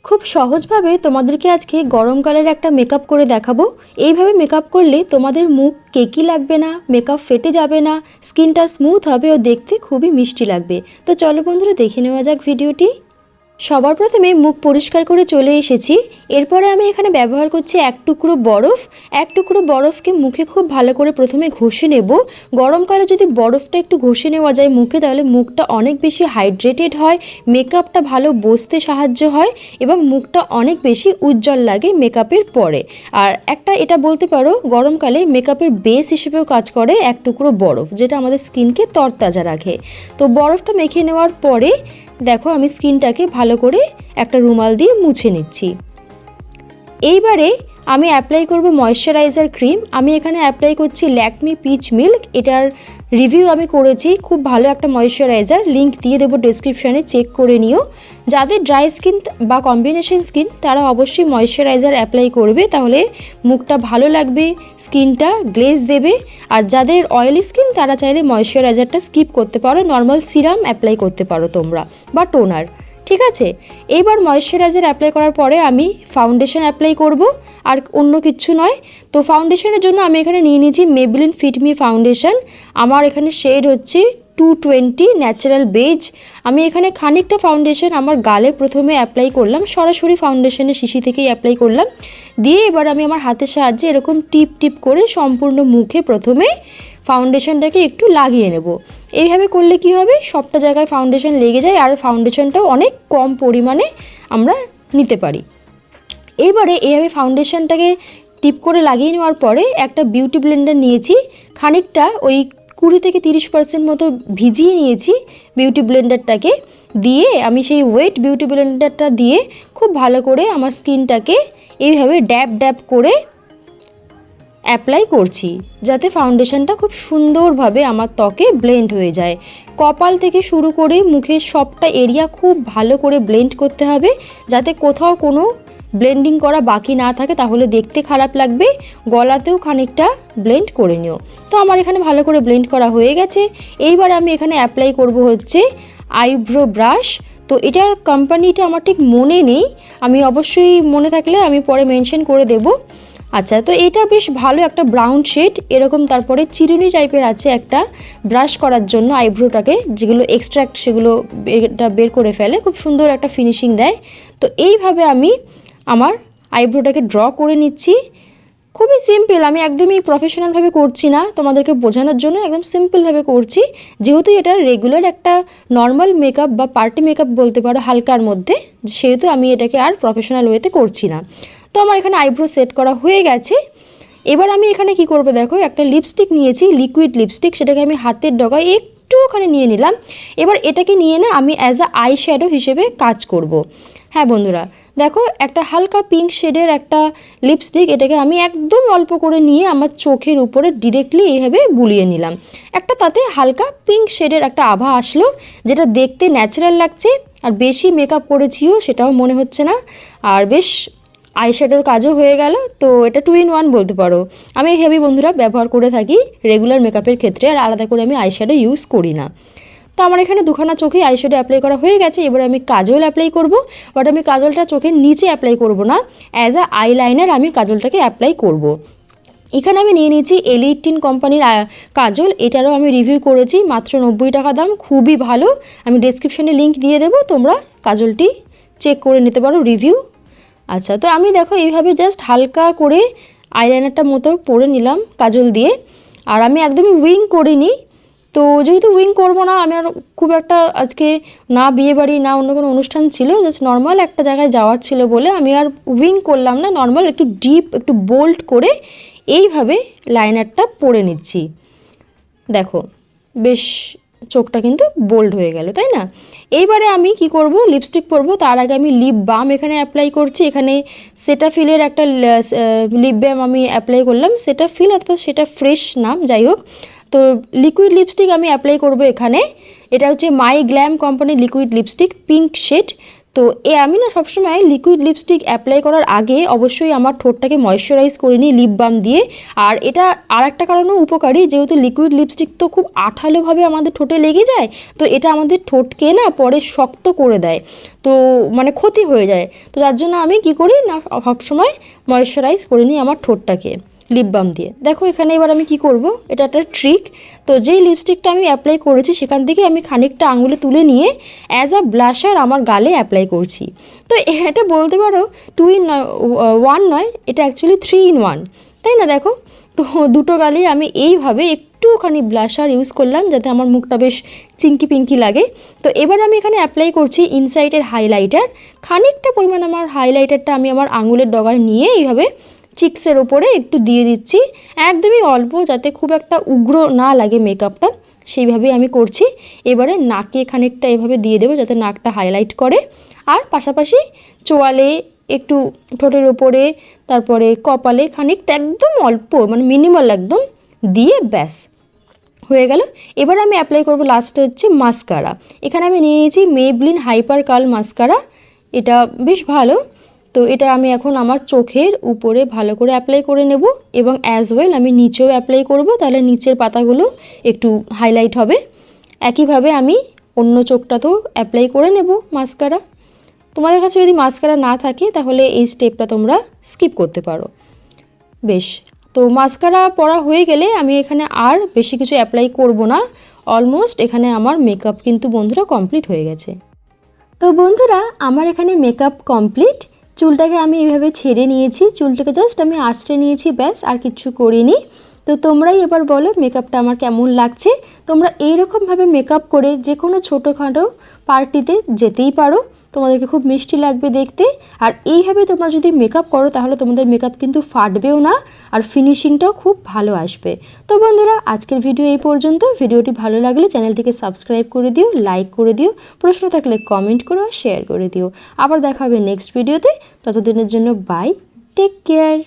খুব সহজভাবে তোমাদেরকে আজকে গরমকালের একটা মেকআপ করে দেখাবো। এইভাবে মেকআপ করলে তোমাদের মুখ কেকি লাগবে না, মেকআপ ফেটে যাবে না, স্কিনটা স্মুথ হবে ও দেখতে খুবই মিষ্টি লাগবে। তো চলো বন্ধুরা দেখে নেওয়া যাক ভিডিওটি। সবার প্রথমে মুখ পরিষ্কার করে চলে এসেছি। এরপরে আমি এখানে ব্যবহার করছি এক টুকরো বরফ। এক টুকরো বরফকে মুখে খুব ভালো করে প্রথমে ঘষে নেব। গরমকালে যদি বরফটা একটু ঘষে নেওয়া যায় মুখে, তাহলে মুখটা অনেক বেশি হাইড্রেটেড হয়, মেকআপটা ভালো বসতে সাহায্য হয় এবং মুখটা অনেক বেশি উজ্জ্বল লাগে মেকআপের পরে। আর একটা এটা বলতে পারো, গরমকালে মেকআপের বেস হিসেবেও কাজ করে এক টুকরো বরফ, যেটা আমাদের স্কিনকে তরতাজা রাখে। তো বরফটা মেখে নেওয়ার পরে দেখো আমি স্কিনটাকে ভালো করে একটা রুমাল দিয়ে মুছে নিচ্ছি। এইবারে আমি অ্যাপ্লাই করব ময়েশ্চারাইজার ক্রিম। আমি এখানে অ্যাপ্লাই করছি ল্যাকমি পিচ মিল্ক। এটার রিভিউ আমি করেছি, খুব ভালো একটা ময়েশ্চারাইজার, লিংক দিয়ে দেবো ডেসক্রিপশানে, চেক করে নিও। যাদের ড্রাই স্কিন বা কম্বিনেশন স্কিন তারা অবশ্যই ময়েশ্চারাইজার অ্যাপ্লাই করবে, তাহলে মুখটা ভালো লাগবে, স্কিনটা গ্লেজ দেবে। আর যাদের অয়েলি স্কিন তারা চাইলে ময়েশ্চারাইজারটা স্কিপ করতে পারো, নর্মাল সিরাম অ্যাপ্লাই করতে পারো তোমরা বা টোনার। ঠিক আছে, এইবার ময়েশ্চারাইজার অ্যাপ্লাই করার পরে আমি ফাউন্ডেশন অ্যাপ্লাই করব, আর অন্য কিছু নয়। তো ফাউন্ডেশনের জন্য আমি এখানে নিয়ে নিয়েছি মেবলিন ফিট মি ফাউন্ডেশন। আমার এখানে শেড হচ্ছে 220 ন্যাচারাল বেজ। আমি এখানে খানিকটা ফাউন্ডেশন আমার গালে প্রথমে অ্যাপ্লাই করলাম, সরাসরি ফাউন্ডেশনের শিশি থেকেই অ্যাপ্লাই করলাম। দিয়ে এবার আমি আমার হাতের সাহায্যে এরকম টিপ টিপ করে সম্পূর্ণ মুখে প্রথমে ফাউন্ডেশনটাকে একটু লাগিয়ে নেব। এইভাবে করলে কি হবে, সবটা জায়গায় ফাউন্ডেশন লেগে যায় আর ফাউন্ডেশনটাও অনেক কম পরিমাণে আমরা নিতে পারি। এইবারে এইভাবে ফাউন্ডেশনটাকে টিপ করে লাগিয়ে নেওয়ার পরে একটা বিউটি ব্লেন্ডার নিয়েছি, খানিকটা ওই 20 থেকে 30% মতো ভিজিয়ে নিয়েছি বিউটি ব্লেন্ডারটাকে। দিয়ে আমি সেই ওয়েট বিউটি ব্লেন্ডারটা দিয়ে খুব ভালো করে আমার স্কিনটাকে এইভাবে ড্যাব ড্যাব করে অ্যাপ্লাই করছি, যাতে ফাউন্ডেশনটা খুব সুন্দরভাবে আমার ত্বকে ব্লেন্ড হয়ে যায়। কপাল থেকে শুরু করে মুখের সবটা এরিয়া খুব ভালো করে ব্লেন্ড করতে হবে, যাতে কোথাও কোনো ব্লেন্ডিং করা বাকি না থাকে, তাহলে দেখতে খারাপ লাগবে। গলাতেও খানিকটা ব্লেন্ড করে নিও। তো আমার এখানে ভালো করে ব্লেন্ড করা হয়ে গেছে। এইবার আমি এখানে অ্যাপ্লাই করব হচ্ছে আইব্রো ব্রাশ। তো এটার কোম্পানিটা আমার ঠিক মনে নেই, আমি অবশ্যই মনে থাকলে আমি পরে মেনশন করে দেব। আচ্ছা, তো এটা বেশ ভালো একটা ব্রাউন শেড এরকম। তারপরে চিরুনি টাইপের আছে একটা ব্রাশ করার জন্য আইব্রোটাকে, যেগুলো এক্সট্রাক্ট সেগুলো এটা বের করে ফেলে, খুব সুন্দর একটা ফিনিশিং দেয়। তো এইভাবে আমি আমার আইব্রোটাকে ড্র করে নিচ্ছি। খুবই সিম্পল, আমি একদমই প্রফেশনালভাবে করছি না, তোমাদেরকে বোঝানোর জন্য একদম সিম্পলভাবে করছি। যেহেতু এটা রেগুলার একটা নর্মাল মেকআপ বা পার্টি মেকআপ বলতে পারো হালকার মধ্যে, সেহেতু আমি এটাকে আর প্রফেশনাল ওয়েতে করছি না। তো আমার এখানে আইব্রো সেট করা হয়ে গেছে। এবার আমি এখানে কি করব, দেখো একটা লিপস্টিক নিয়েছি, লিকুইড লিপস্টিক, সেটাকে আমি হাতের ডগায় একটুখানি নিয়ে নিলাম। এবার এটাকে নিয়ে না আমি অ্যাজ আ আই শ্যাডো হিসেবে কাজ করব। হ্যাঁ বন্ধুরা, দেখো একটা হালকা পিঙ্ক শেডের একটা লিপস্টিক, এটাকে আমি একদম অল্প করে নিয়ে আমার চোখের উপরে ডিরেক্টলি এইভাবে বুলিয়ে নিলাম। একটা তাতে হালকা পিঙ্ক শেডের একটা আভা আসলো, যেটা দেখতে ন্যাচারাল লাগছে, আর বেশি মেকআপ করেছিও সেটাও মনে হচ্ছে না, আর বেশ আইশ্যাডোর কাজও হয়ে গেল। তো এটা 2 in 1 বলতে পারো। আমি হেভি বন্ধুরা ব্যবহার করে থাকি রেগুলার মেকআপের ক্ষেত্রে, আর আলাদা করে আমি আইশ্যাডো ইউজ করি না। তো আমার এখানে দুখানা চোখে আইশ্যাডো অ্যাপ্লাই করা হয়ে গেছে। এবার আমি কাজল অ্যাপ্লাই করব, বাট আমি কাজলটা চোখের নিচে অ্যাপ্লাই করব না, অ্যাজ আ আইলাইনার আমি কাজলটাকে অ্যাপ্লাই করব। এখানে আমি নিয়ে নিয়েছি L18 কোম্পানির কাজল। এটারও আমি রিভিউ করেছি, মাত্র 90 টাকা দাম, খুবই ভালো। আমি ডেসক্রিপশনে লিঙ্ক দিয়ে দেবো, তোমরা কাজলটি চেক করে নিতে পারো রিভিউ। আচ্ছা, তো আমি দেখো এইভাবে জাস্ট হালকা করে আইলাইনারটা মতো পরে নিলাম কাজল দিয়ে। আর আমি একদমই উইং করিনি, তো যেহেতু উইং করবো না, আমি আর খুব একটা আজকে না বিয়েবাড়ি না অন্য কোনো অনুষ্ঠান ছিল, জাস্ট নর্মাল একটা জায়গায় যাওয়ার ছিল বলে আমি আর উইং করলাম না, নর্মাল একটু ডিপ একটু বোল্ড করে এইভাবে লাইনারটা পরে নিচ্ছি। দেখো বেশ চোখটা কিন্তু বোল্ড হয়ে গেল, তাই না? এইবারে আমি কি করব, লিপস্টিক পরবো। তার আগে আমি লিপ বাম এখানে অ্যাপ্লাই করছি। এখানে সেটাফিলের একটা লিপ বাম আমি অ্যাপ্লাই করলাম, সেটাফিল অথবা সেটা ফ্রেশ নাম, যাই হোক। তো লিকুইড লিপস্টিক আমি অ্যাপ্লাই করব এখানে। এটা হচ্ছে মাই গ্ল্যাম কোম্পানির লিকুইড লিপস্টিক, পিঙ্ক শেড। তো আমি না সবসময় লিকুইড লিপস্টিক অ্যাপ্লাই করার আগে অবশ্যই আমার ঠোঁটটাকে ময়শ্চারাইজ করে নিই লিপ বাম দিয়ে। আর এটা আর একটা কারণেও উপকারী, যেহেতু লিকুইড লিপস্টিক তো খুব আঠালোভাবে আমাদের ঠোঁটে লেগে যায়, তো এটা আমাদের ঠোঁটকে না পরে শক্ত করে দেয়, তো মানে ক্ষতি হয়ে যায়। তো তার জন্য আমি কি করি না সবসময় ময়শ্চারাইজ করে নিই আমার ঠোঁটটাকে লিপ বাম দিয়ে। দেখো এখানে এবার আমি কি করব, এটা একটা ট্রিক। তো যেই লিপস্টিকটা আমি অ্যাপ্লাই করেছি সেখান থেকে আমি খানিকটা আঙুলে তুলে নিয়ে অ্যাজ আ ব্লাশার আমার গালে অ্যাপ্লাই করছি। তো এটা বলতে পারো 2 in 1 নয়, এটা অ্যাকচুয়ালি 3 in 1, তাই না? দেখো তো দুটো গালেই আমি এইভাবে একটুখানি ব্লাশার ইউজ করলাম যাতে আমার মুখটা বেশ চিঙ্কি পিঙ্কি লাগে। তো এবার আমি এখানে অ্যাপ্লাই করছি ইনসাইডের হাইলাইটার। খানিকটা পরিমাণ আমার হাইলাইটারটা আমি আমার আঙুলের ডগায় নিয়ে এইভাবে চিক্সের ওপরে একটু দিয়ে দিচ্ছি, একদমই অল্প, যাতে খুব একটা উগ্র না লাগে মেকআপটা, সেইভাবেই আমি করছি। এবারে নাকে খানিকটা এভাবে দিয়ে দেবো যাতে নাকটা হাইলাইট করে, আর পাশাপাশি চোয়ালে একটু, ঠোঁটের ওপরে, তারপরে কপালে খানিকটা একদম অল্প মানে মিনিমাল একদম দিয়ে ব্যাস হয়ে গেল। এবার আমি অ্যাপ্লাই করব লাস্টে হচ্ছে মাস্কারা। এখানে আমি নিয়ে নিয়েছি মেবলিন হাইপার কার্ল মাস্কারা, এটা বেশ ভালো। তো এটা আমি এখন আমার চোখের উপরে ভালো করে অ্যাপ্লাই করে নেব এবং অ্যাজ ওয়েল আমি নিচেও অ্যাপ্লাই করব, তাহলে নিচের পাতাগুলো একটু হাইলাইট হবে। একইভাবে আমি অন্য চোখটাতেও অ্যাপ্লাই করে নেব মাস্কারা। তোমাদের কাছে যদি মাস্কারা না থাকে তাহলে এই স্টেপটা তোমরা স্কিপ করতে পারো। বেশ, তো মাস্কারা পরা হয়ে গেলে আমি এখানে আর বেশি কিছু অ্যাপ্লাই করব না। অলমোস্ট এখানে আমার মেকআপ কিন্তু বন্ধুরা কমপ্লিট হয়ে গেছে। তো বন্ধুরা আমার এখানে মেকআপ কমপ্লিট। চুলটাকে আমি এইভাবে ছেড়ে নিয়েছি, চুলটাকে জাস্ট আমি আঁচড়ে নিয়েছি, ব্যাস, আর কিছু করিনি। তো তোমরাই এবার বলো মেকআপটা আমার কেমন লাগছে। তোমরা এইরকমভাবে মেকআপ করে যে কোনো ছোটোখাটো পার্টিতে যেতেই পারো, তোমাদেরকে খুব মিষ্টি লাগবে দেখতে। আর এইভাবে তোমরা যদি মেকআপ করো তাহলে তোমাদের মেকআপ কিন্তু ফাটবেও না, আর ফিনিশিংটাও খুব ভালো আসবে। তো বন্ধুরা আজকের ভিডিও এই পর্যন্ত। ভিডিওটি ভালো লাগলে চ্যানেলটিকে সাবস্ক্রাইব করে দিও, লাইক করে দিও, প্রশ্ন থাকলে কমেন্ট করো আর শেয়ার করে দিও। আবার দেখা হবে নেক্সট ভিডিওতে, ততদিনের জন্য বাই, টেক কেয়ার।